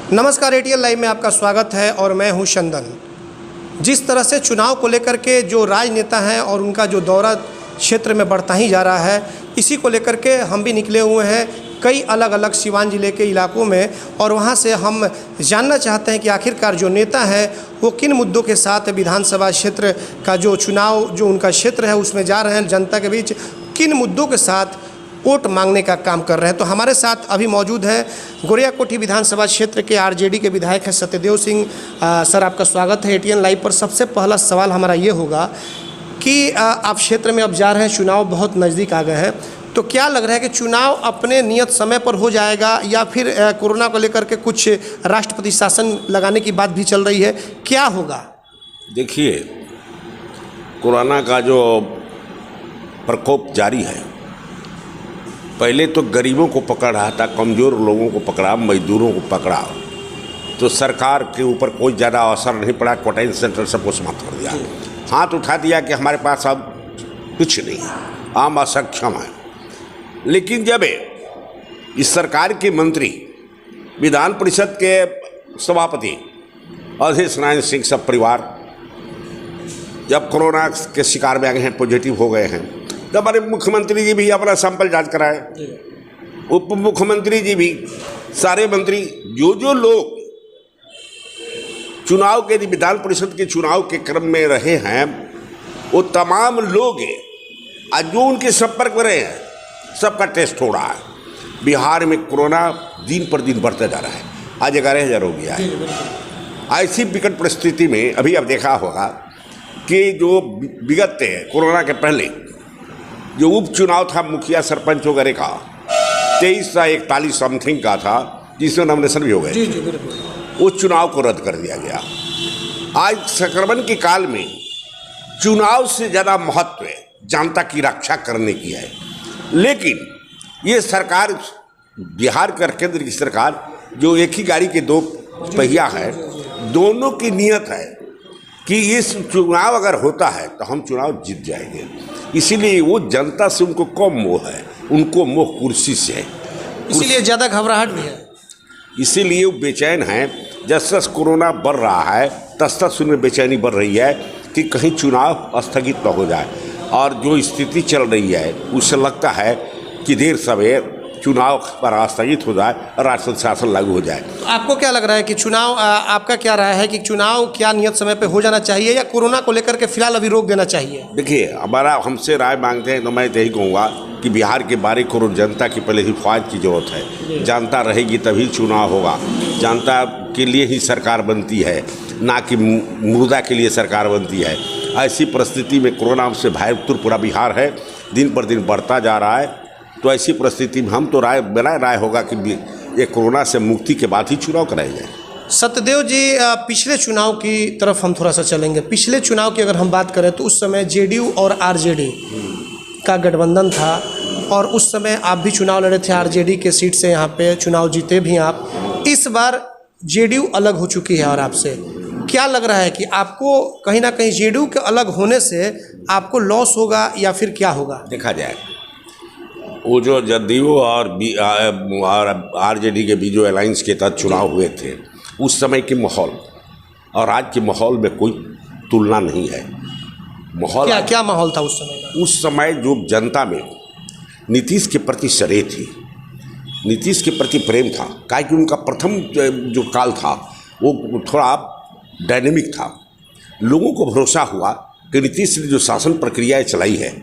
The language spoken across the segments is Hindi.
नमस्कार, एटीएन लाइव में आपका स्वागत है और मैं हूं चंदन। जिस तरह से चुनाव को लेकर के जो राजनेता हैं और उनका जो दौरा क्षेत्र में बढ़ता ही जा रहा है, इसी को लेकर के हम भी निकले हुए हैं कई अलग अलग सिवान ज़िले के इलाकों में, और वहां से हम जानना चाहते हैं कि आखिरकार जो नेता है वो किन मुद्दों के साथ विधानसभा क्षेत्र का जो चुनाव जो उनका क्षेत्र है उसमें जा रहे हैं, जनता के बीच किन मुद्दों के साथ वोट मांगने का काम कर रहे हैं। तो हमारे साथ अभी मौजूद है गोरियाकोठी विधानसभा क्षेत्र के आरजेडी के विधायक हैं सत्यदेव सिंह। सर, आपका स्वागत है एटीएन लाइव पर। सबसे पहला सवाल हमारा ये होगा कि आप क्षेत्र में अब जा रहे हैं, चुनाव बहुत नज़दीक आ गए हैं, तो क्या लग रहा है कि चुनाव अपने नियत समय पर हो जाएगा या फिर कोरोना को लेकर के कुछ राष्ट्रपति शासन लगाने की बात भी चल रही है, क्या होगा? देखिए, कोरोना का जो प्रकोप जारी है, पहले तो गरीबों को पकड़ रहा था, कमज़ोर लोगों को पकड़ा, मजदूरों को पकड़ा, तो सरकार के ऊपर कोई ज़्यादा असर नहीं पड़ा। क्वारंटाइन सेंटर सबको समाप्त कर दिया, हाथ उठा दिया कि हमारे पास अब कुछ नहीं है, हम असक्षम हैं। लेकिन जब इस सरकार के मंत्री, विधान परिषद के सभापति अवधेश नारायण सिंह सब परिवार जब कोरोना के शिकार में आ गए हैं, पॉजिटिव हो गए हैं, तो हमारे मुख्यमंत्री जी भी अपना सैंपल जांच कराए, उप मुख्यमंत्री जी भी, सारे मंत्री, जो लोग चुनाव के विधान परिषद के चुनाव के क्रम में रहे हैं, वो तमाम लोग आज जो उनके संपर्क में रहे हैं सबका टेस्ट हो रहा है। बिहार में कोरोना दिन पर दिन बढ़ता जा रहा है, आज 11,000 हो गया है। ऐसी विकट परिस्थिति में अभी अब देखा होगा कि जो विगत कोरोना के पहले जो उपचुनाव था मुखिया सरपंच वगैरह का 2341 समथिंग का था, जिसमें नॉमिनेशन भी हो गए, उस चुनाव को रद्द कर दिया गया। आज संक्रमण के काल में चुनाव से ज़्यादा महत्व जनता की रक्षा करने की है। लेकिन ये सरकार, बिहार का केंद्र की सरकार, जो एक ही गाड़ी के दो पहिया है, दोनों की नियत है कि इस चुनाव अगर होता है तो हम चुनाव जीत जाएंगे। इसीलिए वो जनता से उनको कम मोह है, उनको मोह कुर्सी से है, इसीलिए ज़्यादा घबराहट भी है। इसीलिए वो बेचैन हैं। जस जस कोरोना बढ़ रहा है तस तस उनमें बेचैनी बढ़ रही है कि कहीं चुनाव स्थगित न हो जाए। और जो स्थिति चल रही है उससे लगता है कि देर सवेर चुनाव पर स्थगित हो जाए और राष्ट्रपति शासन लागू हो जाए। तो आपको क्या लग रहा है कि चुनाव, आपका क्या राय है कि चुनाव क्या नियत समय पे हो जाना चाहिए या कोरोना को लेकर के फिलहाल अभी रोक देना चाहिए? देखिए, हमारा हमसे राय मांगते हैं तो मैं तो यही कहूँगा कि बिहार के 12 करोड़ जनता की पहले हिफाजत की जरूरत है। जनता रहेगी तभी चुनाव होगा। जनता के लिए ही सरकार बनती है, ना कि मुर्दा के लिए सरकार बनती है। ऐसी परिस्थिति में कोरोना से भयभीत पूरा बिहार है, दिन पर दिन बढ़ता जा रहा है। तो ऐसी परिस्थिति में हम तो मेरा राय होगा कि ये कोरोना से मुक्ति के बाद ही चुनाव कराए जाए। सत्यदेव जी, पिछले चुनाव की तरफ हम थोड़ा सा चलेंगे। पिछले चुनाव की अगर हम बात करें तो उस समय जेडीयू और आरजेडी का गठबंधन था, और उस समय आप भी चुनाव लड़े थे आरजेडी के सीट से, यहाँ पे चुनाव जीते भी आप। इस बार जेडीयू अलग हो चुकी है, और आपसे क्या लग रहा है कि आपको कहीं ना कहीं जेडीयू के अलग होने से आपको लॉस होगा या फिर क्या होगा? देखा जाए, वो जो जदयू और आरजेडी के बीच जो अलायंस के तहत चुनाव हुए थे, उस समय के माहौल और आज के माहौल में कोई तुलना नहीं है। माहौल क्या माहौल था उस समय का? उस समय जो जनता में नीतीश के प्रति श्रेय थी, नीतीश के प्रति प्रेम था, क्योंकि उनका प्रथम जो काल था वो थोड़ा डायनेमिक था। लोगों को भरोसा हुआ कि नीतीश ने जो शासन प्रक्रियाएँ चलाई है,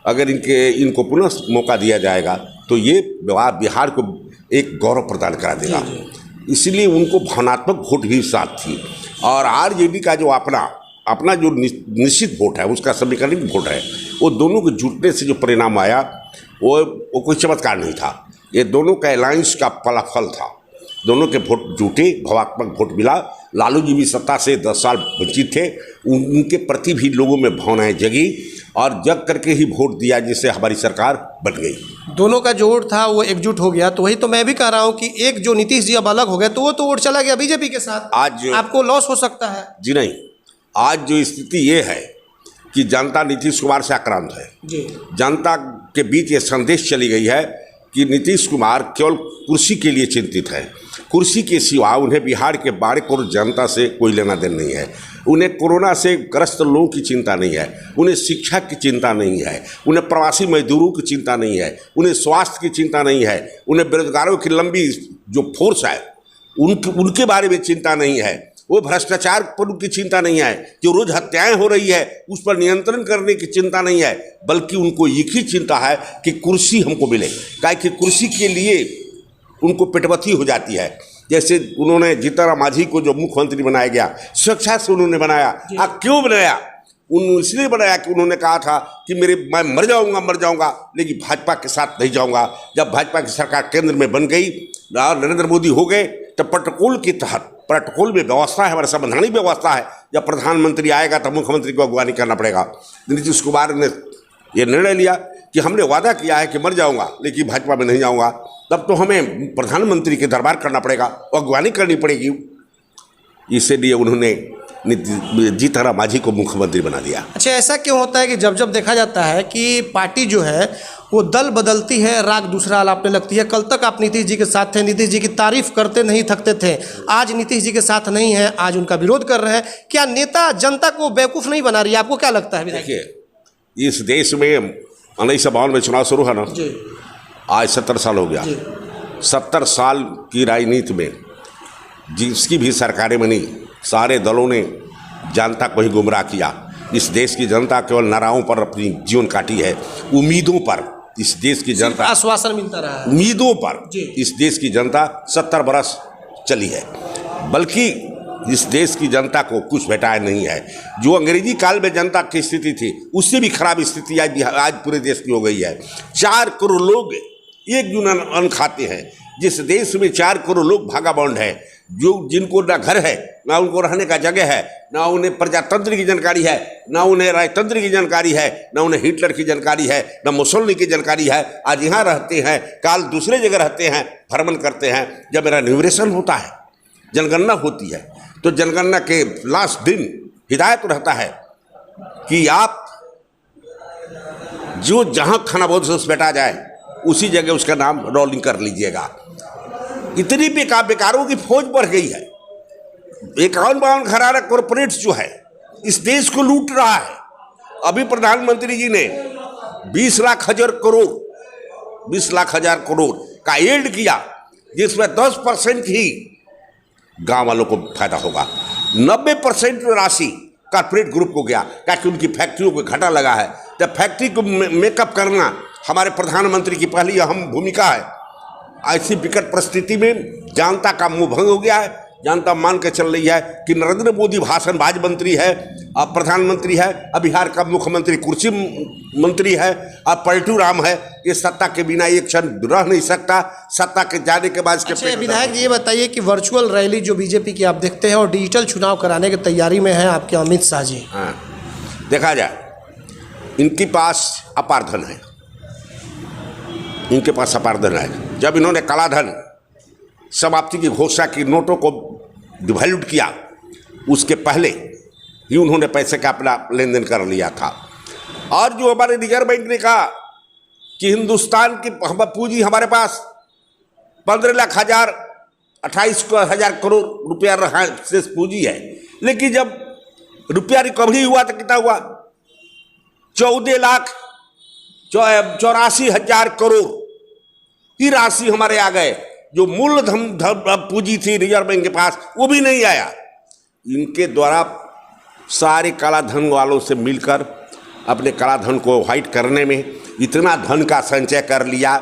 अगर इनको पुनः मौका दिया जाएगा तो ये बिहार को एक गौरव प्रदान करा देगा। इसलिए उनको भावनात्मक वोट भी साथ थी। और आरजेडी का जो अपना जो निश्चित वोट है, उसका समीकरण वोट है, वो दोनों के जुटने से जो परिणाम आया वो कोई चमत्कार नहीं था। ये दोनों का अलायंस का फलाफल था। दोनों के वोट जुटे, भावात्मक वोट मिला। लालू जी भी सत्ता से 10 साल वंचित थे, उनके प्रति भी लोगों में भावनाएं जगी और जग करके ही वोट दिया, जिससे हमारी सरकार बन गई। दोनों का जो वोट था वो एकजुट हो गया। तो वही तो मैं भी कह रहा हूँ कि एक जो नीतीश जी अब अलग हो गए तो वो तो वोट चला गया बीजेपी के साथ। आज आपको लॉस हो सकता है। जी नहीं, आज जो स्थिति ये है कि जनता नीतीश कुमार से आक्रांत है। जनता के बीच ये संदेश चली गई है कि नीतीश कुमार केवल कुर्सी के लिए चिंतित है। कुर्सी के सिवा उन्हें बिहार के 12 करोड़ जनता से कोई लेना देना नहीं है। उन्हें कोरोना से ग्रस्त लोगों की चिंता नहीं है, उन्हें शिक्षा की चिंता नहीं है, उन्हें प्रवासी मजदूरों की चिंता नहीं है, उन्हें स्वास्थ्य की चिंता नहीं है, उन्हें बेरोजगारों की लंबी जो फोर्स है उनके बारे में चिंता नहीं है, वो भ्रष्टाचार पर उनकी चिंता नहीं है, जो रोज हत्याएं हो रही है उस पर नियंत्रण करने की चिंता नहीं है, बल्कि उनको एक ही चिंता है कि कुर्सी हमको मिले। काहे कि कुर्सी के लिए उनको पेटवती हो जाती है। जैसे उन्होंने जीतन राम मांझी को जो मुख्यमंत्री बनाया गया, स्वेच्छा से उन्होंने बनाया। क्यों बनाया? इसलिए बनाया कि उन्होंने कहा था कि मैं मर जाऊंगा लेकिन भाजपा के साथ नहीं जाऊंगा। जब भाजपा की सरकार केंद्र में बन गई और नरेंद्र मोदी हो गए तो प्रोटोकॉल के तहत, प्रोटोकॉल में व्यवस्था है, हमारे संवैधानिक व्यवस्था है, जब प्रधानमंत्री आएगा तो मुख्यमंत्री को अगवानी करना पड़ेगा। नीतीश कुमार ने यह निर्णय लिया कि हमने वादा किया है कि मर जाऊंगा लेकिन भाजपा में नहीं जाऊंगा, तब तो हमें प्रधानमंत्री के दरबार करना पड़ेगा, अगवानी करनी पड़ेगी। इसीलिए उन्होंने जीतन राम मांझी को मुख्यमंत्री बना दिया। अच्छा, ऐसा क्यों होता है कि जब जब देखा जाता है कि पार्टी जो है वो दल बदलती है, राग दूसरा आपने लगती है। कल तक आप नीतीश जी के साथ थे, नीतीश जी की तारीफ करते नहीं थकते थे, आज नीतीश जी के साथ नहीं है, आज उनका विरोध कर रहे हैं। क्या नेता जनता को बेवकूफ़ नहीं बना रही है? आपको क्या लगता है? देखिए, इस देश में 1952 में चुनाव शुरू है ना, आज 70 साल हो गया। 70 साल की राजनीति में जिसकी भी सरकारें बनी, सारे दलों ने जनता को ही गुमराह किया। इस देश की जनता केवल नाराओं पर अपनी जीवन काटी है, उम्मीदों पर इस देश की जनता, आश्वासन मिलता रहा है, उम्मीदों पर इस देश की जनता 70 बरस चली है। बल्कि इस देश की जनता को कुछ भेटाया नहीं है। जो अंग्रेजी काल में जनता की स्थिति थी उससे भी खराब स्थिति आज पूरे देश की हो गई है। 4 करोड़ लोग एक जून अन्न खाते हैं। जिस देश में 4 करोड़ लोग भागाबाउंड है, जो जिनको ना घर है, ना उनको रहने का जगह है, ना उन्हें प्रजातंत्र की जानकारी है, ना उन्हें राजतंत्र की जानकारी है, ना उन्हें हिटलर की जानकारी है, ना मुसोलिनी की जानकारी है। आज यहाँ रहते हैं, काल दूसरे जगह रहते हैं, भ्रमण करते हैं। जब मेरा न्यूमरेशन होता है, जनगणना होती है, तो जनगणना के लास्ट दिन हिदायत रहता है कि आप जो जहाँ खाना बहुत से बैठा जाए उसी जगह उसका नाम रोलिंग कर लीजिएगा। इतनी बेकारों की फौज बढ़ गई है। 51-52 घराना कॉरपोरेट्स जो है इस देश को लूट रहा है। अभी प्रधानमंत्री जी ने 20 लाख हजार करोड़ का एड किया, जिसमें 10% ही गांव वालों को फायदा होगा। 90% राशि कॉर्पोरेट ग्रुप को गया, ताकि उनकी फैक्ट्रियों को घाटा लगा है। तो फैक्ट्री को मेकअप करना हमारे प्रधानमंत्री की पहली अहम भूमिका है। ऐसी विकट परिस्थिति में जनता का मुंह भंग हो गया है। जनता मान के चल रही है कि नरेंद्र मोदी भाषणबाज मंत्री है, अब प्रधानमंत्री है, अब बिहार का मुख्यमंत्री कुर्सी मंत्री है, अब पलटू राम है। ये सत्ता के बिना एक क्षण रह नहीं सकता। सत्ता के जाने के बाद अच्छा, विधायक जी ये बताइए कि वर्चुअल रैली जो बीजेपी की आप देखते हैं और डिजिटल चुनाव कराने की तैयारी में है आपके अमित शाह जी। हाँ, देखा जाए, इनके पास अपार धन है, इनके पास अपार धन है। जब इन्होंने कालाधन समाप्ति की घोषणा की, नोटों को डिवैल्यूट किया, उसके पहले ही उन्होंने पैसे का अपना लेन देन कर लिया था। और जो हमारे रिजर्व बैंक ने कहा कि हिंदुस्तान की पूंजी हमारे पास 28,000 करोड़ रुपया रहा शेष पूंजी है, लेकिन जब रुपया रिकवरी हुआ तो कितना हुआ? 14,84,000 करोड़ की राशि हमारे आ गए। जो मूलधन पूंजी थी रिजर्व बैंक के पास, वो भी नहीं आया। इनके द्वारा सारे काला धन वालों से मिलकर अपने काला धन को वाइट करने में इतना धन का संचय कर लिया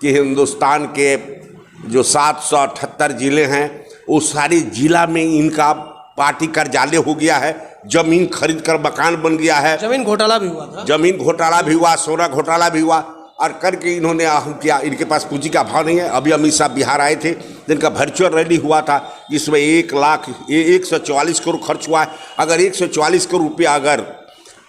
कि हिंदुस्तान के जो 778 जिले हैं, वो सारी जिला में इनका पार्टी कर्जालय हो गया है। जमीन खरीद कर मकान बन गया है। जमीन घोटाला भी हुआ था, जमीन घोटाला भी हुआ, सोना घोटाला भी हुआ, और करके इन्होंने अहम किया। इनके पास पूंजी का भाव नहीं है। अभी अमित शाह बिहार आए थे, जिनका वर्चुअल रैली हुआ था, जिसमें 1,144 करोड़ खर्च हुआ है। अगर 144 करोड़ रुपया अगर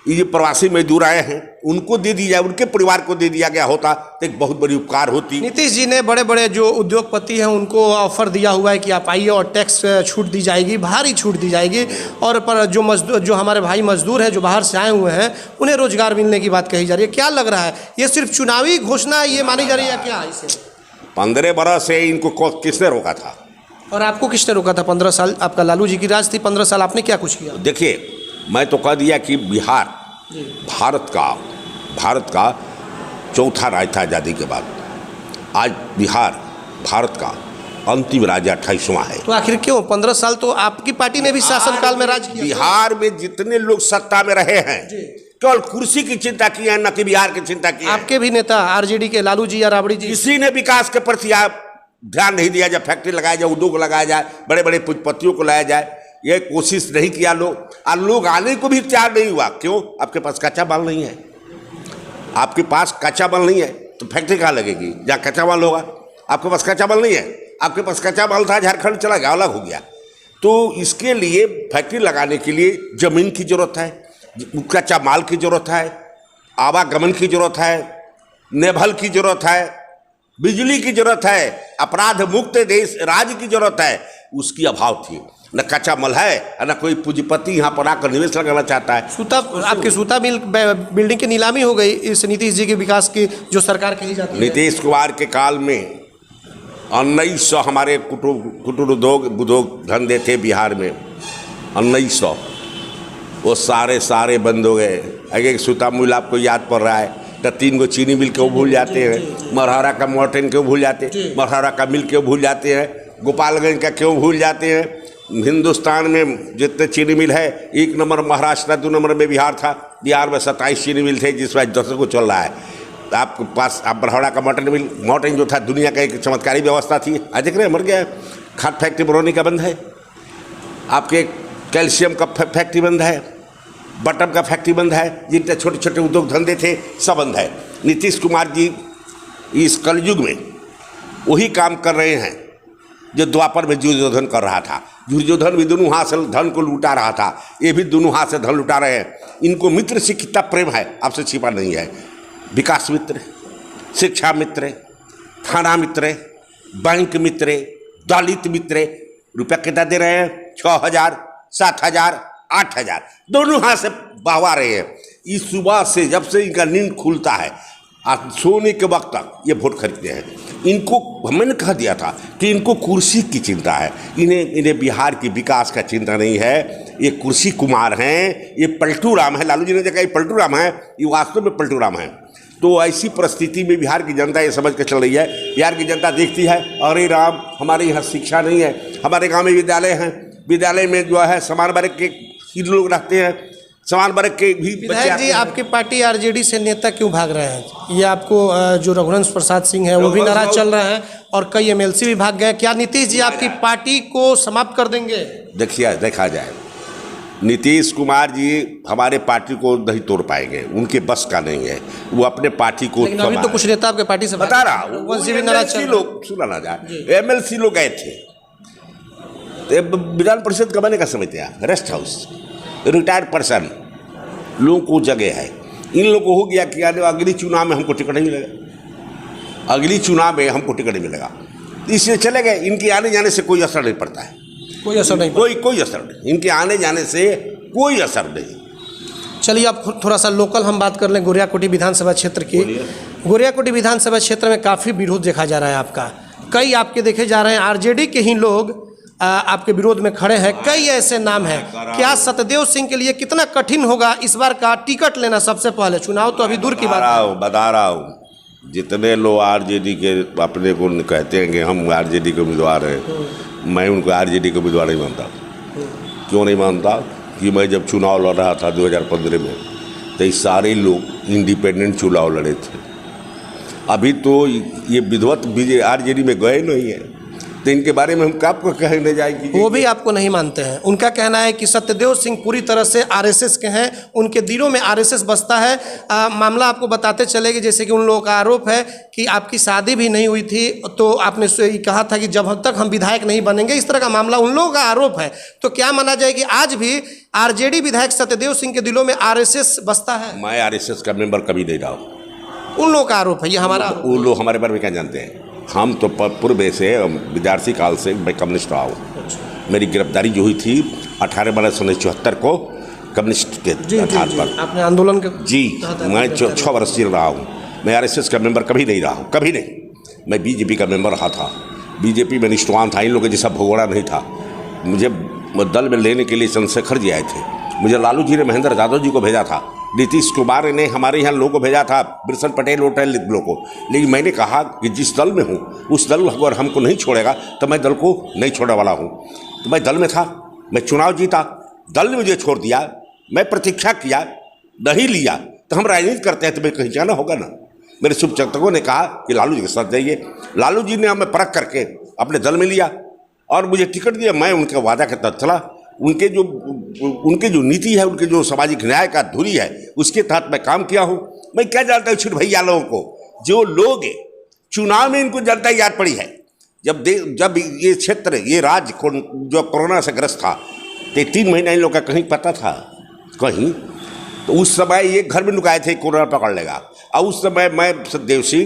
ये जो प्रवासी मजदूर आए हैं उनको दे दिया, उनके परिवार को दे दिया गया होता तो एक बहुत बड़ी उपकार होती। नीतीश जी ने बड़े बड़े जो उद्योगपति हैं उनको ऑफर दिया हुआ है कि आप आइए और टैक्स छूट दी जाएगी, भारी छूट दी जाएगी, और पर जो मजदूर, जो हमारे भाई मजदूर हैं जो बाहर से आए हुए हैं, उन्हें रोजगार मिलने की बात कही जा रही है। क्या लग रहा है, ये सिर्फ चुनावी घोषणा ये मानी जा रही है क्या इसे? 15 बरस से इनको किसने रोका था? और आपको किसने रोका था? 15 साल आपका लालू जी की राज थी, 15 साल आपने क्या कुछ किया? देखिए, मैं तो कह दिया कि बिहार भारत का चौथा राज्य था आज़ादी के बाद। आज बिहार भारत का अंतिम राज्य 28वां है। तो आखिर क्यों 15 साल तो आपकी पार्टी ने भी शासनकाल में राज किया। बिहार में जितने लोग सत्ता में रहे हैं केवल कुर्सी की चिंता की है, न कि बिहार की चिंता की है। आपके भी नेता आरजेडी के लालू जी या राबड़ी जी, किसी ने विकास के प्रति ध्यान नहीं दिया। जब फैक्ट्री लगाया जाए, उद्योग लगाया जाए, बड़े बड़े पूंजीपतियों को लाया जाए, ये कोशिश नहीं किया लोग आने को भी तैयार नहीं हुआ। क्यों? आपके पास कच्चा माल नहीं है। आपके पास कच्चा माल नहीं है तो फैक्ट्री कहाँ लगेगी जहाँ कच्चा माल होगा? आपके पास कच्चा माल नहीं है। आपके पास कच्चा माल था, झारखंड चला गया, अलग हो गया। तो इसके लिए फैक्ट्री लगाने के लिए जमीन की जरूरत है, कच्चा माल की जरूरत है, आवागमन की जरूरत है, नेवल की जरूरत है, बिजली की जरूरत है, अपराध मुक्त देश राज्य की जरूरत है। उसकी अभाव थी। न कच्चा माल है, न कोई पूंजीपति यहाँ पर आकर निवेश लगाना चाहता है। आपकी सूता मिल बिल्डिंग की नीलामी हो गई इस नीतीश जी के विकास की जो सरकार कही जाती है। नीतीश कुमार के काल में 1900 हमारे कुटीर उद्योग धंधे थे बिहार में, 1900 वो सारे बंद हो गए। एक सूता मिल आपको याद पड़ रहा है तो 3 गो चीनी मिल क्यों भूल जाते हैं, मरहरा का मॉर्टेन क्यों भूल जाते हैं, मरहरा का मिल क्यों भूल जाते हैं, गोपालगंज का क्यों भूल जाते हैं। हिंदुस्तान में जितने चीनी मिल है, 1 नंबर महाराष्ट्र, 2 नंबर में बिहार था। बिहार में 27 चीनी मिल थे, जिसमें 10 को चल रहा है। तो आपके पास आप बरहड़ा का मॉर्टेन जो था दुनिया का एक चमत्कारी व्यवस्था थी। आज देख रहे हैं मर गया। खाद फैक्ट्री बरौनी का बंद है, आपके कैल्शियम का फैक्ट्री बंद है, बटन का फैक्ट्री बंद है, जितने छोटे छोटे उद्योग धंधे थे सब बंद है। नीतीश कुमार जी इस कलयुग में वही काम कर रहे हैं जो द्वापर में दुर्योधन कर रहा था। दुर्योधन भी दोनों हाथ से धन को लूटा रहा था, ये भी दोनों हाथ से धन लुटा रहे हैं। इनको मित्र से कितना प्रेम है आपसे छिपा नहीं है। विकास मित्र, शिक्षा मित्र, थाना मित्र, बैंक मित्र, दलित मित्र, रुपया कितना दे रहे हैं? 6,000, 7,000, 8,000, दोनों हाथ से बहवा रहे हैं। इस सुबह से जब से इनका नींद खुलता है सोने के वक्त तक ये वोट खरीदते हैं। इनको मैंने कह दिया था कि इनको कुर्सी की चिंता है, इन्हें बिहार की विकास का चिंता नहीं है। ये कुर्सी कुमार हैं, ये पलटू राम है। लालू जी ने देखा ये पलटू राम है, ये वास्तव में पलटू राम है। तो ऐसी परिस्थिति में बिहार की जनता ये समझ के चल रही है। बिहार की जनता देखती है, अरे राम हमारे यहाँ शिक्षा नहीं है, हमारे गाँव में विद्यालय हैं, विद्यालय में जो है समान वर्ग के लोग रहते हैं, समान वर्ग के भी विधायक जी। आपकी पार्टी आरजेडी से नेता क्यों भाग रहे हैं? ये आपको जो रघुवंश प्रसाद सिंह है वो भी नाराज चल रहे हैं और कई एमएलसी भी भाग गए। क्या नीतीश जी आपकी पार्टी को समाप्त कर देंगे? देखिए, देखा जाए, नीतीश कुमार जी हमारे पार्टी को नहीं तोड़ पाएंगे, उनके बस का नहीं है। वो अपने पार्टी को अभी तो कुछ नेता आपके पार्टी से बता रहा हूँ, लोग सुना ना जाए, एमएलसी लोग गए थे विधान परिषद का बने का समितियाँ, रेस्ट हाउस, रिटायर्ड पर्सन लोगों को जगह है। इन लोगों को हो गया कि अगली चुनाव में हमको टिकट नहीं मिलेगा, अगली चुनाव में हमको टिकट नहीं मिलेगा, इसलिए चले गए। इनके आने जाने से कोई असर नहीं पड़ता है, कोई असर नहीं, कोई असर नहीं, इनके आने जाने से कोई असर नहीं। चलिए आप थोड़ा सा लोकल हम बात कर लें गोरियाकोटी विधानसभा क्षेत्र की। गोरियाकोटी विधानसभा क्षेत्र में काफ़ी विरोध देखा जा रहा है आपका। कई आपके देखे जा रहे हैं आरजेडी के ही लोग आपके विरोध में खड़े हैं। कई ऐसे नाम हैं। क्या सत्यदेव सिंह के लिए कितना कठिन होगा इस बार का टिकट लेना? सबसे पहले चुनाव तो अभी दूर की बात है। बता रहा हूँ, जितने लोग आरजेडी के अपने को कहते हैं कि हम आरजेडी के उम्मीदवार हैं, मैं उनको आरजेडी के उम्मीदवार नहीं मानता। क्यों नहीं मानता? कि मैं जब चुनाव लड़ रहा था 2015 में तो ये सारे लोग इंडिपेंडेंट चुनाव लड़े थे। अभी तो ये विधवत आरजेडी में गए नहीं है, तो इनके बारे में हम आपको कहने जाएंगे। वो भी आपको नहीं मानते हैं। उनका कहना है कि सत्यदेव सिंह पूरी तरह से आरएसएस के हैं, उनके दिलों में आरएसएस बसता है। मामला आपको बताते चलेंगे, जैसे कि उन लोगों का आरोप है कि आपकी शादी भी नहीं हुई थी, तो आपने कहा था कि जब तक हम विधायक नहीं बनेंगे, इस तरह का मामला उन लोगों का आरोप है। तो क्या माना जाए कि आज भी आरजेडी विधायक सत्यदेव सिंह के दिलों में आरएसएस बसता है? मैं आरएसएस का मेंबर कभी नहीं रहा हूँ। उन लोगों का आरोप है, ये हमारा वो लोग हमारे बारे में क्या जानते हैं? हम तो पूर्व से विद्यार्थी काल से मैं कम्युनिस्ट रहा हूँ। मेरी गिरफ्तारी जो हुई थी 18 मार्च 1974 को कम्युनिस्ट के आधार पर, आपने आंदोलन के जी मैं 6 वर्ष जेल रहा हूँ। मैं आरएसएस का मेंबर कभी नहीं रहा हूँ, कभी नहीं। मैं बीजेपी का मेंबर रहा था। बीजेपी में निष्ठावान था, इन लोगों के जैसा भगोड़ा नहीं था। मुझे दल में लेने के लिए चंद्रशेखर जी आए थे, मुझे लालू जी ने महेंद्र यादव जी को भेजा था, नीतीश कुमार ने हमारे यहाँ लोगों को भेजा था, बिरसन पटेल होटल लोगों को। लेकिन मैंने कहा कि जिस दल में हूँ उस दल अगर हमको नहीं छोड़ेगा तो मैं दल को नहीं छोड़ने वाला हूँ। तो मैं दल में था, मैं चुनाव जीता, दल ने मुझे छोड़ दिया, मैं प्रतीक्षा किया, नहीं लिया, तो हम राजनीति करते हैं तो मैं कहीं जाना होगा ना। मेरे शुभचिंतकों ने कहा कि लालू जी के साथ जाइए। लालू जी ने हमें परख करके अपने दल में लिया और मुझे टिकट दिया। मैं उनके वादा के तहत चला। उनके जो नीति है, उनके जो सामाजिक न्याय का धुरी है, उसके तहत मैं काम किया हूँ। मैं क्या जानता हूँ छोटे भैया लोगों को, जो लोग चुनाव में इनको जनता याद पड़ी है। जब ये क्षेत्र, ये राज्य जो कोरोना से ग्रस्त था, तो 3 महीना इन लोग का कहीं पता था कहीं? तो उस समय ये घर में लुकाए थे कोरोना पकड़ लेगा। और उस समय मैं सत्यदेव सिंह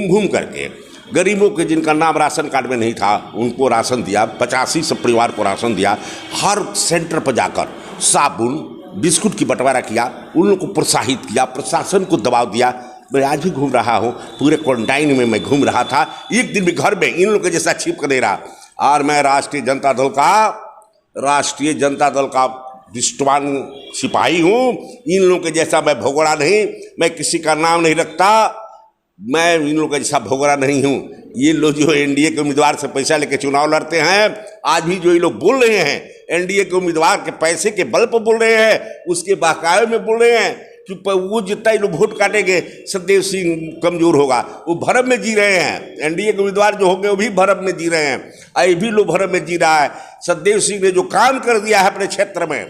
घूम करके गरीबों के जिनका नाम राशन कार्ड में नहीं था उनको राशन दिया, 85 सब परिवार को राशन दिया। हर सेंटर पर जाकर साबुन बिस्कुट की बंटवारा किया, उन लोगों को प्रोत्साहित किया, प्रशासन को दबाव दिया। मैं आज भी घूम रहा हूँ, पूरे क्वारंटाइन में मैं घूम रहा था, एक दिन भी घर में इन लोगों के जैसा छिप कर दे रहा। और मैं राष्ट्रीय जनता दल का निष्ठावान सिपाही हूँ। इन लोगों के जैसा मैं भगोड़ा नहीं, मैं किसी का नाम नहीं रखता, मैं इन लोगों का जैसा भोगरा नहीं हूँ। ये लोग जो एनडीए के उम्मीदवार से पैसा लेके चुनाव लड़ते हैं, आज भी जो ये लोग बोल रहे हैं एनडीए के उम्मीदवार के पैसे के बल पर बोल रहे हैं, उसके बहकावे में बोल रहे हैं कि वो जितना ये लोग वोट काटेंगे सत्यदेव सिंह कमजोर होगा, वो भरम में जी रहे हैं। एनडीए के उम्मीदवार जो होंगे वो भी भरम में जी रहे हैं, ये भी लोग भरम में जी रहा है। सत्यदेव सिंह ने जो काम कर दिया है अपने क्षेत्र में,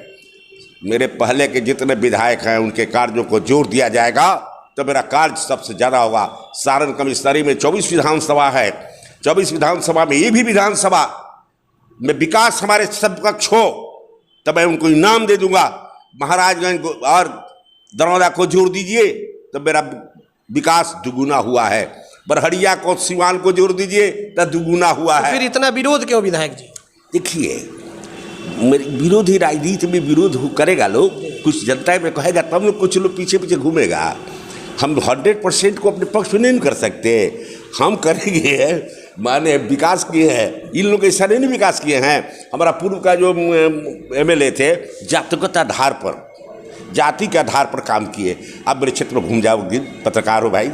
मेरे पहले के जितने विधायक हैं उनके कार्यों को जोर दिया जाएगा तो मेरा कार्य सबसे ज़्यादा होगा। सारण कमिश्नरी में 24 विधानसभा है, 24 विधानसभा में ये भी विधानसभा में विकास हमारे सब पक्ष हो तो मैं उनको इनाम दे दूंगा। महाराजगंज और दरौदा को जोड़ दीजिए तो मेरा विकास दुगुना हुआ है। बरहड़िया को, सिवान को जोड़ दीजिए तो दुगुना हुआ है। फिर इतना विरोध क्यों विधायक जी? देखिए, विरोधी राजनीति में विरोध करेगा लोग, कुछ जनता में कहेगा तब लोग, कुछ लोग पीछे पीछे घूमेगा। हम 100% को अपने पक्ष में नहीं कर सकते। हम करेंगे, माने विकास किए हैं, इन लोग ऐसा नहीं विकास किए हैं। हमारा पूर्व का जो एमएलए थे जातिगत आधार पर, जाति के आधार पर काम किए। आप मेरे क्षेत्र में घूम जाओगे, पत्रकार हो भाई,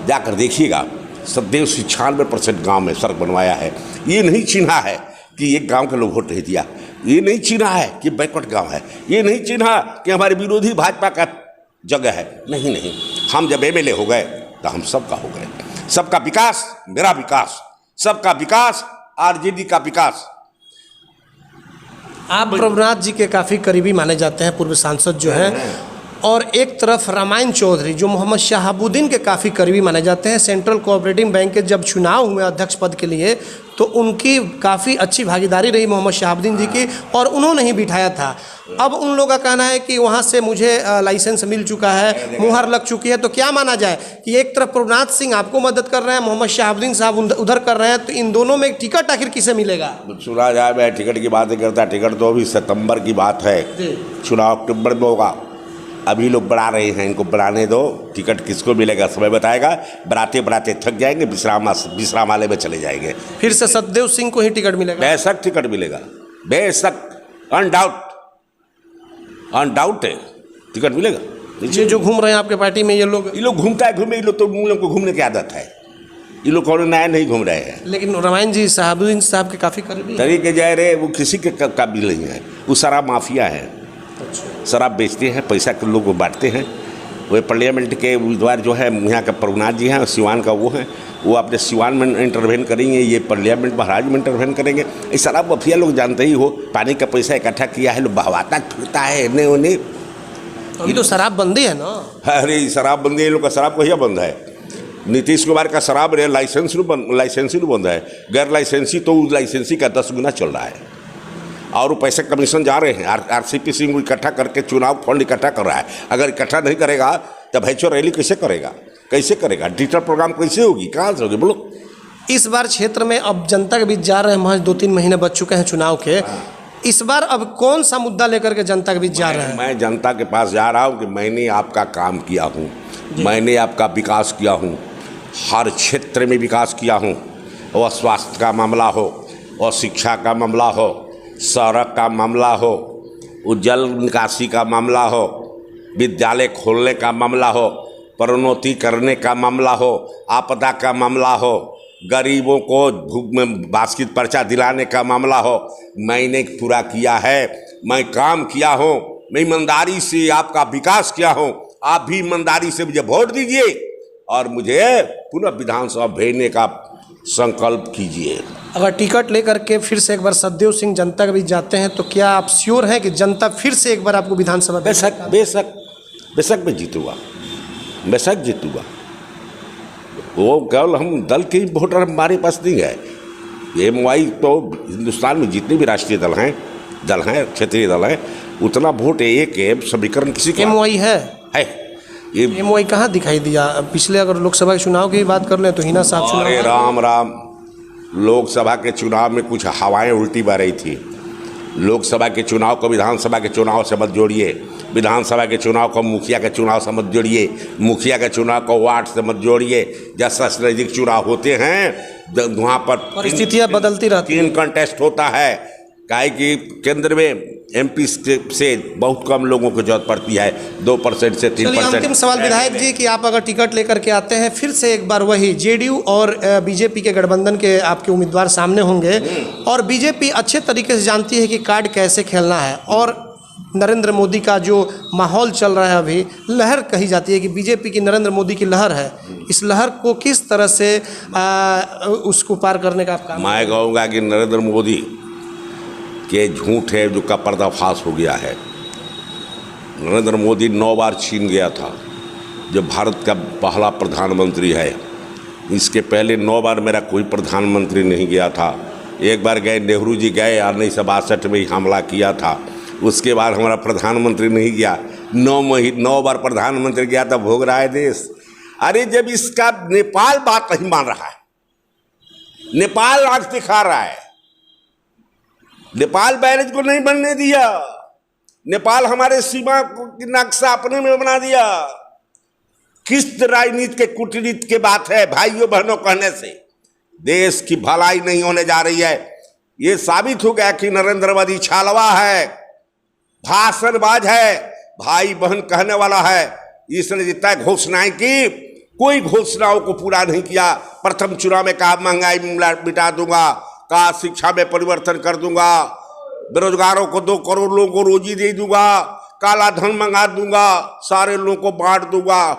जाकर देखिएगा। सत्यदेव 96% गाँव में सड़क बनवाया है। ये नहीं चिन्हा है कि एक गांव के लोग वोट नहीं दिया, ये नहीं चिन्हा है कि बैकवर्ड गांव है, ये नहीं चिन्हा कि हमारे विरोधी भाजपा का जगह है। नहीं, हम जब एमएलए हो गए तो हम सबका हो गए। सबका विकास मेरा विकास, सबका विकास आरजेडी का विकास। आप प्रभुनाथ जी के काफ़ी करीबी माने जाते हैं, पूर्व सांसद जो हैं, और एक तरफ रामायण चौधरी जो मोहम्मद शहाबुद्दीन के काफ़ी करीबी माने जाते हैं। सेंट्रल कोऑपरेटिव बैंक के जब चुनाव हुए अध्यक्ष पद के लिए तो उनकी काफ़ी अच्छी भागीदारी रही मोहम्मद शहाबुद्दीन जी की, और उन्होंने ही बिठाया था। अब उन लोगों का कहना है कि वहाँ से मुझे लाइसेंस मिल चुका है, मुहर लग चुकी है। तो क्या माना जाए कि एक तरफ प्रभुनाथ सिंह आपको मदद कर रहे हैं, मोहम्मद शहाबुद्दीन साहब उधर कर रहे हैं, तो इन दोनों में टिकट आखिर किसे मिलेगा? सुना जाए, मैं टिकट की बात नहीं करता। टिकट तो अभी सितंबर की बात है, चुनाव अक्टूबर में होगा। अभी लोग बढ़ा रहे हैं, इनको बढ़ाने दो। टिकट किसको मिलेगा समय बताएगा। बढ़ाते थक जाएंगे, विश्राम वाले में चले जाएंगे। फिर से सत्यदेव सिंह को ही टिकट मिलेगा? बेशक टिकट मिलेगा, बेशक, अनडाउट है, टिकट मिलेगा। ये जो घूम रहे हैं आपके पार्टी में, ये लोग घूमता है, घूमे, ये लोग तो मूल को घूमने की आदत है। ये लोग कौन नया नहीं घूम रहे हैं। लेकिन रामायण जी शहाबुद्दीन साहब के काफ़ी करीबी तरीके जा रहे, वो किसी के काबिल नहीं है। वो शराब माफिया है, शराब बेचते हैं, पैसा के लोग बांटते हैं। वो पार्लियामेंट के उम्मीदवार जो है यहाँ के प्रभुनाथ जी हैं, सिवान का वो हैं, वो अपने सिवान में इंटरवेन करेंगे, ये पार्लियामेंट महाराज में इंटरवेन करेंगे। ये शराब माफिया लोग जानते ही हो, पानी का पैसा इकट्ठा किया है, लोग बहवाता फिरता है इन्हें उन्हें। अभी तो शराब बंदी है ना। अरे शराब बंदी है, लोग का शराब कहिया बंद है? नीतीश कुमार का शराब रे लाइसेंसी बंद है, गैर लाइसेंसी तो लाइसेंसी का 10 गुना चल रहा है। और वो पैसे कमीशन जा रहे हैं, आरसीपी सिंह इकट्ठा करके चुनाव फंड इकट्ठा कर रहा है। अगर इकट्ठा नहीं करेगा तो भैंचो रैली कैसे करेगा, डिजिटल प्रोग्राम कैसे होगी, कहाँ से होगी बोलो? इस बार क्षेत्र में अब जनता के बीच जा रहे हैं, महज 2-3 महीने बच चुके हैं चुनाव के। इस बार अब कौन सा मुद्दा लेकर के जनता के बीच जा रहे हैं? मैं जनता के पास जा रहा हूँ कि मैंने आपका काम किया हूँ, मैंने आपका विकास किया हूँ, हर क्षेत्र में विकास किया हूँ, और स्वास्थ्य का मामला हो, और शिक्षा का मामला हो, सड़क का मामला हो, जल निकासी का मामला हो, विद्यालय खोलने का मामला हो, प्रोन्नति करने का मामला हो, आपदा का मामला हो, गरीबों को भूख में बास्केट पर्चा दिलाने का मामला हो, मैंने पूरा किया है। मैं काम किया हूँ, मैं ईमानदारी से आपका विकास किया हूँ। आप भी ईमानदारी से मुझे वोट दीजिए और मुझे पुनः विधानसभा भेजने का संकल्प कीजिए। अगर टिकट लेकर के फिर से एक बार सतदेव सिंह जनता के बीच जाते हैं तो क्या आप श्योर हैं कि जनता फिर से एक बार आपको विधानसभा? बेशक मैं जीतूँगा, बेशक जीतूँगा। वो केवल हम दल के वोटर हमारे पास नहीं है। MY तो हिंदुस्तान में जितने भी राष्ट्रीय दल हैं, क्षेत्रीय दल हैं, उतना वोट एक है, समीकरण किसी का MY है। ये MY कहाँ दिखाई दिया? पिछले अगर लोकसभा के चुनाव की बात कर लें तो हिना साहब चुनाव। अरे राम, लोकसभा के चुनाव में कुछ हवाएं उल्टी बह रही थी। लोकसभा के चुनाव को विधानसभा के चुनाव से मत जोड़िए, विधानसभा के चुनाव को मुखिया के चुनाव से मत जोड़िए, मुखिया के चुनाव को वार्ड से मत जोड़िए। जैसा नजदीक चुनाव होते हैं वहाँ पर परिस्थितियाँ बदलती रहती हैं। 3 कंटेस्ट होता है, काहे कि केंद्र में MP से बहुत कम लोगों को जरूरत पड़ती है, 2% से 3%। अंतिम सवाल विधायक जी कि आप अगर टिकट लेकर के आते हैं फिर से एक बार वही JDU और BJP के गठबंधन के आपके उम्मीदवार सामने होंगे, और BJP अच्छे तरीके से जानती है कि कार्ड कैसे खेलना है, और नरेंद्र मोदी का जो माहौल चल रहा है अभी, लहर कही जाती है कि BJP की नरेंद्र मोदी की लहर है, इस लहर को किस तरह से उसको पार करने का आप काम? मैं कहूँगा कि नरेंद्र मोदी के झूठ है जो का पर्दाफाश हो गया है। नरेंद्र मोदी 9 बार छीन गया था, जो भारत का पहला प्रधानमंत्री है। इसके पहले 9 बार मेरा कोई प्रधानमंत्री नहीं गया था। एक बार गए, नेहरू जी गए, 1962 में ही हमला किया था। उसके बाद हमारा प्रधानमंत्री नहीं गया। 9 बार प्रधानमंत्री गया था, भोग रहा है देश। अरे जब इसका नेपाल बात नहीं मान रहा है, नेपाल आंख दिखा रहा है, नेपाल बैरेज को नहीं बनने दिया, नेपाल हमारे सीमा की नक्शा अपने में बना दिया। किस राजनीति के कूटनीति के बात है भाइयों बहनों कहने से? देश की भलाई नहीं होने जा रही है। ये साबित हो गया कि नरेंद्र मोदी छालवा है, भाषणबाज है, भाई बहन कहने वाला है। इसने जितना घोषणाएं की, कोई घोषणाओं को पूरा नहीं किया। प्रथम चुनाव में कहा महंगाई मिटा दूंगा, कहा शिक्षा में परिवर्तन कर दूंगा, बेरोजगारों को 2 करोड़ लोगों को रोजी दे दूंगा, काला धन मंगा दूंगा, सारे लोगों को बांट दूंगा।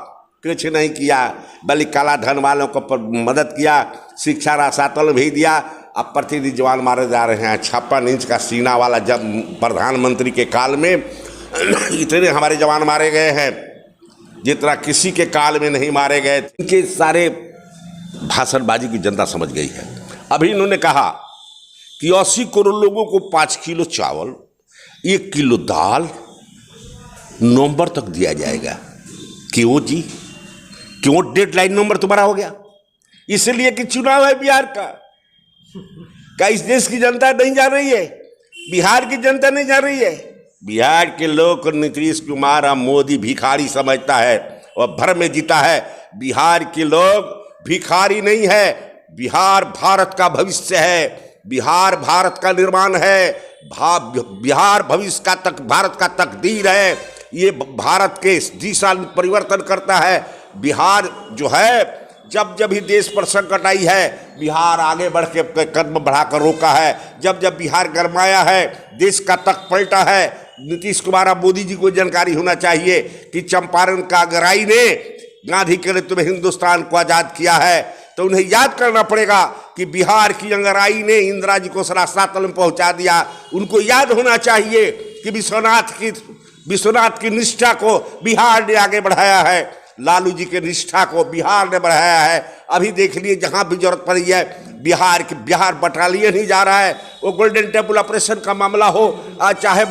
कुछ नहीं किया, बल्कि काला धन वालों को मदद किया, शिक्षा रसातल भेज दिया। अब प्रतिदिन जवान मारे जा रहे हैं। 56 इंच का सीना वाला जब प्रधानमंत्री के काल में इतने हमारे जवान मारे गए हैं जितना किसी के काल में नहीं मारे गए। इनके सारे भाषणबाजी की जनता समझ गई है। अभी इन्होंने कहा कि 80 करोड़ लोगों को 5 किलो चावल, 1 किलो दाल नवंबर तक दिया जाएगा। क्यों जी? क्यों डेडलाइन नवंबर तुम्हारा हो गया? इसलिए कि चुनाव है बिहार का। क्या इस देश की जनता नहीं जा रही है? बिहार की जनता नहीं जा रही है? बिहार के लोग को नीतीश कुमार और मोदी भिखारी समझता है और भर में जीता है। बिहार के लोग भिखारी नहीं है। बिहार भारत का भविष्य है, बिहार भारत का निर्माण है, बिहार भविष्य का भारत का तकदीर है। ये भारत के दिशा में परिवर्तन करता है। बिहार जो है, जब जब भी देश पर संकट आई है, बिहार आगे बढ़ के कदम बढ़ाकर रोका है। जब जब बिहार गरमाया है, देश का तख्त पलटा है। नीतीश कुमार और मोदी जी को जानकारी होना चाहिए कि चंपारण का गराई ने गांधी के नेतृत्व में हिंदुस्तान को आज़ाद किया है, तो उन्हें याद करना पड़ेगा कि बिहार की अंगराई ने इंदिरा जी को सरासर में पहुंचा दिया। उनको याद होना चाहिए कि विश्वनाथ की निष्ठा को बिहार ने आगे बढ़ाया है, लालू जी के निष्ठा को बिहार ने बढ़ाया है। अभी देख लिए जहां भी जरूरत पड़ी है बिहार बटालियन ही जा रहा है। वो गोल्डन टेम्पल ऑपरेशन का मामला हो, चाहे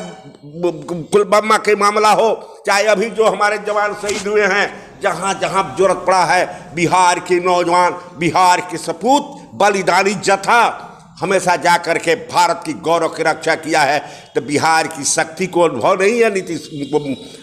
पुलवामा के मामला हो, चाहे अभी जो हमारे जवान शहीद हुए हैं, जहां जहां जरूरत पड़ा है बिहार के नौजवान, बिहार के सपूत, बलिदानी जथा हमेशा जा करके भारत की गौरव की रक्षा किया है। तो बिहार की शक्ति को अनुभव नहीं है नीतीश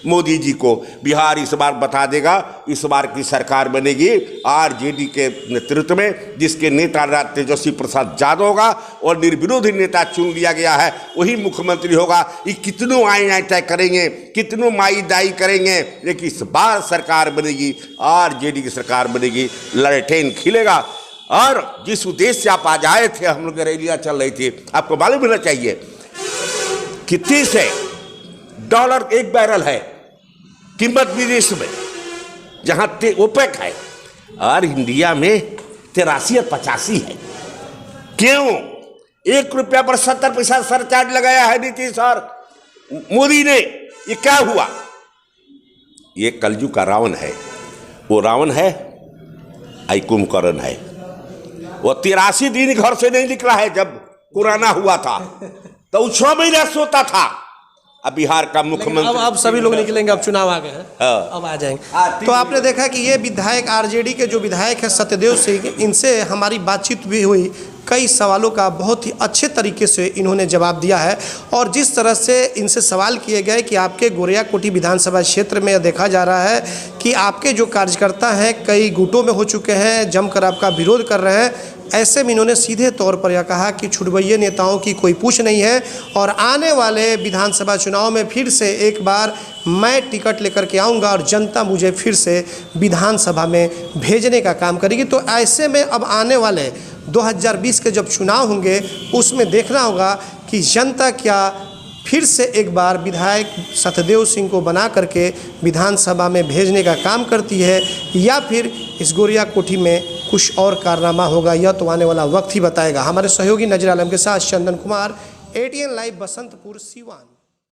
मोदी जी को। बिहार इस बार बता देगा, इस बार की सरकार बनेगी आरजेडी के नेतृत्व में, जिसके नेता तेजस्वी प्रसाद यादव होगा और निर्विरोधी नेता चुन लिया गया है, वही मुख्यमंत्री होगा। ये कितनों आय तय करेंगे, कितनों माई दाई करेंगे, लेकिन इस बार सरकार बनेगी, आरजेडी की सरकार बनेगी, ललटेन खिलेगा। और जिस उद्देश्य से आप आज आए थे, हम लोग रैलियां चल रही थी, आपको मालूम होना चाहिए कि $30 एक बैरल है कीमत विदेश में, जहां ओपेक है, और इंडिया में 83 और 85 है। क्यों? ₹1 पर 70 पैसा सरचार्ज लगाया है नीतीश और मोदी ने। ये क्या हुआ? ये कलयुग का रावण है। वो रावण है, आई कुंभकर्ण है। वो 83 दिन घर से नहीं निकला है। जब कोरोना हुआ था तो वो 6 महीना सोता था। अब बिहार का मुख्यमंत्री, अब सभी लोग निकलेंगे, अब चुनाव आ गए हैं, अब आ जाएंगे। तो आपने देखा कि ये विधायक आरजेडी के जो विधायक है सत्यदेव सिंह, इनसे हमारी बातचीत भी हुई। कई सवालों का बहुत ही अच्छे तरीके से इन्होंने जवाब दिया है। और जिस तरह से इनसे सवाल किए गए कि आपके गोरियाकोटी विधानसभा क्षेत्र में देखा जा रहा है कि आपके जो कार्यकर्ता हैं कई गुटों में हो चुके हैं, जमकर आपका विरोध कर रहे हैं, ऐसे में इन्होंने सीधे तौर पर यह कहा कि छुटभइये नेताओं की कोई पूछ नहीं है और आने वाले विधानसभा चुनाव में फिर से एक बार मैं टिकट लेकर के आऊँगा और जनता मुझे फिर से विधानसभा में भेजने का काम करेगी। तो ऐसे में अब आने वाले 2020 के जब चुनाव होंगे, उसमें देखना होगा कि जनता क्या फिर से एक बार विधायक सत्यदेव सिंह को बना करके विधानसभा में भेजने का काम करती है, या फिर इस गोरियाकोठी में कुछ और कारनामा होगा। यह तो आने वाला वक्त ही बताएगा। हमारे सहयोगी नजर आलम के साथ चंदन कुमार, ATN लाइव, बसंतपुर, सीवान।